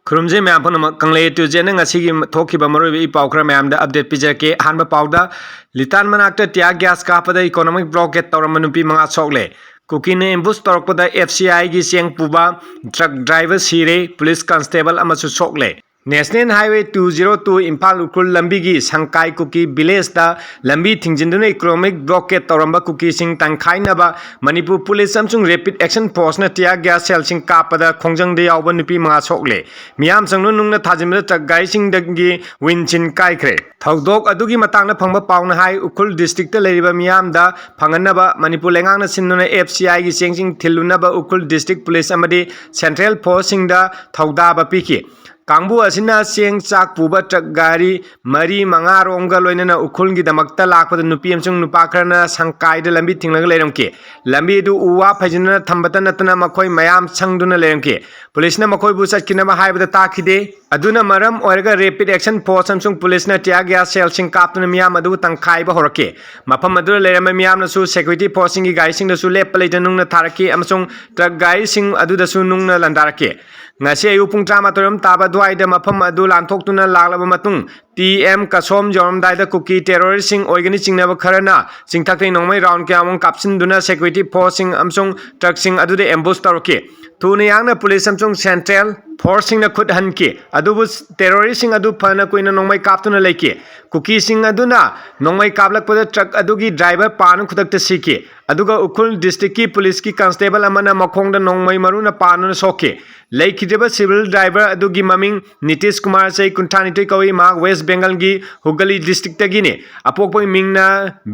खुरुमजे ma'am Kangle ट्यूजे नंगी थोकी मरुई पाव खर ma'am update पीजरके अहम पाद लितान मनाक टिया गैस कापद इकोनॉमिक ब्लॉकेट तौरम नुपी मंगा सोले कुकीने एम्बुस तौरपद FCI की चेंग पुबा ट्रक ड्राइवर सिरे पुलिस कांस्टेबल सोले नेशनल हाईवे 202 इम्फाल उखुल लंबी की संकाई कुकी विलेज लंबी थिंजिंदुना इकोनॉमिक ब्लॉकेट तौरम कुकी सिंह तंखाइनब मणिपुर पुलिस अमसुंग रैपिड एक्शन फोर्स न टिया गैस सेल सिंह कापद खोंजंग दे यावब नुपी मंगा सोले मियाम संगनु नुंगना थाजिमद ट्रक गाड़ी सिंह दगी विंचिन काइख्रे थौदोक अदुगी मतांगना फंगबा पाउना हाई उखुल डिस्ट्रिक्ट लेरिबा मियामदा फंगनब मणिपुर लेंगांगना सिन्नुना FCI की चेंग सिंह थिलुनब उखुल डिस्ट्रिक्ट पुलिस अमदी सेंट्रल फोर्स सिंह दा थौदाबा पीकी कांगबू असिना चेंग चाक पुबा ट्रक गाड़ी मरी मंगा रोंगा लोइनना उखुल की दमकता लाखपद नुपी अमसुंग नुपा खरना संकाइद लंबी थिंगलग लेरमके लंबी दु उवा फजिना थंबता नतना मखोय मयाम संगदुना लेरमके पुलिसना मखोयबु चटकिनबा हाइबदा ताखिदे अदुना मरम ओरगा रैपिड एक्शन फोर्स अमसुंग पुलिसना टिया गैस सेल सिंग कापतुना मियाम अदु तंखाइबा होरके मफम अदु लेरम मियामनसु सिक्योरिटी फोर्स सिंग की गाड़ी सिंगदसु लेप लेता नुंगना थारके अमसुंग ट्रक गाड़ी सिंग अदुदसु नुंगना लंदारके ngasi ayu pung tama toram taba duaida mafam adu lanthokuna laglaba matung TM kasom joromdaida kuki terrorist sing oigani chingnaba kharana singthaktai nongmai round kya among kapsin duna security force sing amsung truck sing adu de ambush tawke thuna yangna police amsung central force sing na khud hanke adubu terrorist sing adu phana koina nongmai kaptuna leke kuki sing aduna nongmai kaplak pada truck adugi driver pan khudakta sike aduga ukhul district ki police ki constable amana makhongda nongmai maruna panuna soke लेखिद्रब civil driver अदुगी ममिंग नीतीश कुमार से कुंठानिटोय कवि मा west Bengal की Hooghly district तगिने अपोक मिंगना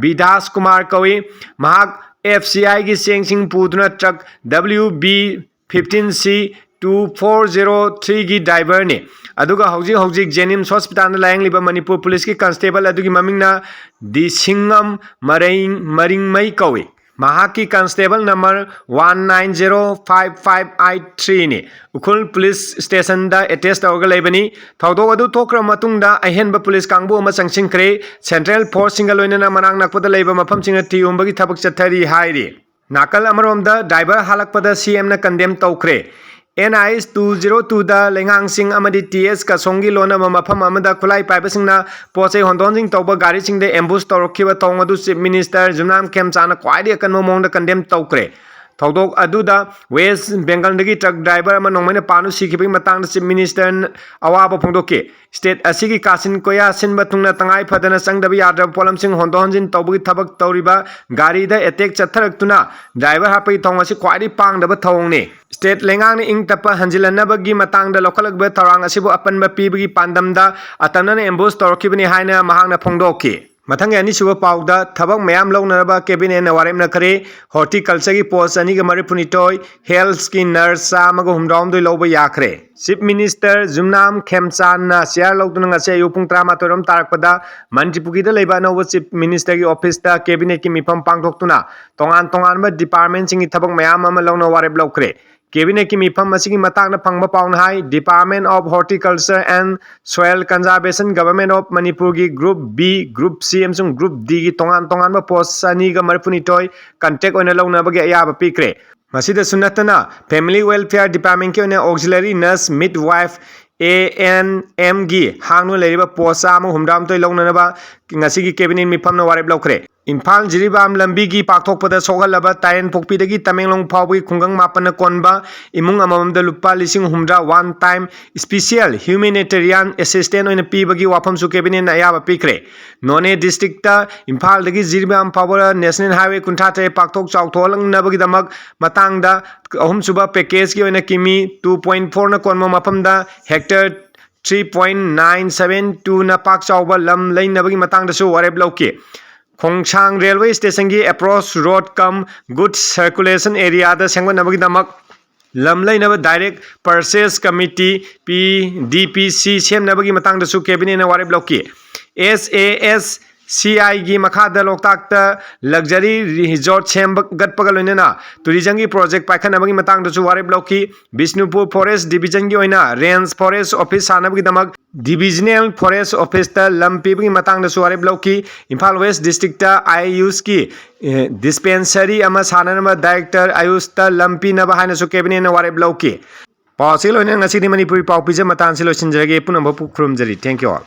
विदास कुमार कवि महाक FCI की चेंग सिंह पुदुना ट्रक WB15C 2403 की ड्राइवर ने अदुगा हौजिक जेनिम्स हॉस्पिटल लायंगलिबा मणिपुर पुलिस की कांस्टेबल अदुगी ममिंगना दिसिंगम मरिंगमई कवि महाकी कांस्टेबल नंबर 190553 ने उखुल पुलिस स्टेशन दा अटैच तौरगा लेबनी थौदो अदु थोक्र मतुंगदा अहेनबा पुलिस कांगबु अमा संगसिंखरे सेंट्रल फोर्स सिंगल लोइनना मनांग नकपदा लेबा मफम सिंग थिउंबगी थबक चथरी हाइरि नाकल अमरोमदा ड्राइवर हालकपदा CM ना कंडेम तौखरे NIS 202 दा लेंगांग सिंह अमदी TS का सोंगी लोना मफम अमदा खुलाई पाइप सिंगना पोसे होंदोंजिंग तौबा गाड़ी सिंग दे एम्बुश तौरखिबा तौंग अदु चीफ मिनिस्टर जुमनाम खेमचाना क्वाइदे अकन मोंग दा कंडेम तौखरे थौदोक अदुदा वेस्ट बंगाल दगी ट्रक ड्राइवर अमा नोंगमैना पानु सिखिबी मतांग चीफ मिनिस्टर अवाब फोंदोके स्टेट असिगी कासिन कोया सिनबा थुंगना तंगाई फदना संगदबी याद्रब पोलम सिंह होंदोंजिन तौबगी थबक तौरिबा गाड़ी दा अटैक चथरक्तुना ड्राइवर हापई थौंग असि क्वाइदे पांगदबा थौंगने स्टेट लेंगांग ने इंग तप हंजिलनबगी मतांग दा लोखलगबा थौरांग असिबु अपनबा पीबगी पांदमदा अतनना एम्बुश तौरखिबनी हाइना महांगना फोंदोके मथंग अनीसुब पाउदा थबक मैम लौनरबा कैबिनेट वारेम नखरे हॉर्टिकल्चर की पोस्ट अनी मरीफुनिटोय हेल्थ की नर्स चामग हुमदाउमदोय लौबा याखरे चीफ मिनिस्टर जुमनाम खेमचाना शेयर लौदुना ngase युपुंग 13 तारकपदा मणिपुरगीदा लेबा नौब चीफ मिनिस्टर की ऑफिस दा कैबिनेट की मिफम पांगथोक्तुना तोंगान डिपार्टमेंट सिंग थबक मैम अमा लौना वारेब लौखरे कैबिनेट की मिफम असिगी मतांगना फंगबा पाउन हाई department of horticulture and soil conservation government of Manipur की ग्रुप B ग्रुप C एमसुंग ग्रुप D की तोंगान पोस्ट अनीगा मरफुनिटोय कंटेक्ट ओइना लौनाबगे अयाबा पीक्रे मसीदा सुनतना फैमिली वेलफेयर डिपार्टमेंट के ऑक्सिलरी नर्स मिडवाइफ ANM की हांगनो लेरिबा पोस्ट आम हुमदाम तोय लौननबा ngasi कैबिनेट मिफम वारेब लौखरे इम्फाल जिरीबाम लंबी की पाथोकपद सोगलबा तायन पोकपीदगी तमेंगलोंग फावगी खुंगंग मापन कोनबा इमुंग अममद लुपा लिसिंग हुमद्रा one time special humanitarian assistant ओइन पीबगी वाफम सु कैबिनेट अयाबा पीक्रे नोने डिस्ट्रिक्ट इम्फाल दगी जिरीबाम फावर नेशनल हाईवे कुंठाते पाथोक चाउथोलंगनबगी दमक मतांगदा अहुम सुबा पैकेज की ओइन किमी 2.4 न कोनमो मफमदा हेक्टर 3.972 न पाक चाउबा लम लैनबगी मतांगदसु वारेब लौके खोंगसांग रेलवे स्टेशन की approach road cum goods circulation area दा सेंगनबगीदमक लम लैनब डायरेक्ट परचेस कमिटी PDPC सेमनबगी मतांगदसु कैबिनेट वारेब लौके SASCI की मखादा लोकताकता लग्जरी रिजॉर्ट सेमगतपगा लोइनना टूरिज्म की प्रोजेक्ट पाइखनबगी मतांगदसु वारेब लौकी बिष्णुपुर फॉरेस्ट डिवीजन की ओइना रेंज फॉरेस्ट ऑफिस सानबगीदमक डिविजनल फॉरेस्ट ऑफिस लम पीबगी मतांगदसु वारेब लौकी इम्फाल वेस्ट डिस्ट्रिक्ट आयुष की डिस्पेंसरी साननब डायरेक्टर आयुष लम पीनब हाइनसु कैबिनेट वारेब लौकी पाव से लोने ngasi di Manipuri पाव पिजे मतान से लो सिंजरगे पुनम बपु खुरुमजरी थैंक यू ऑल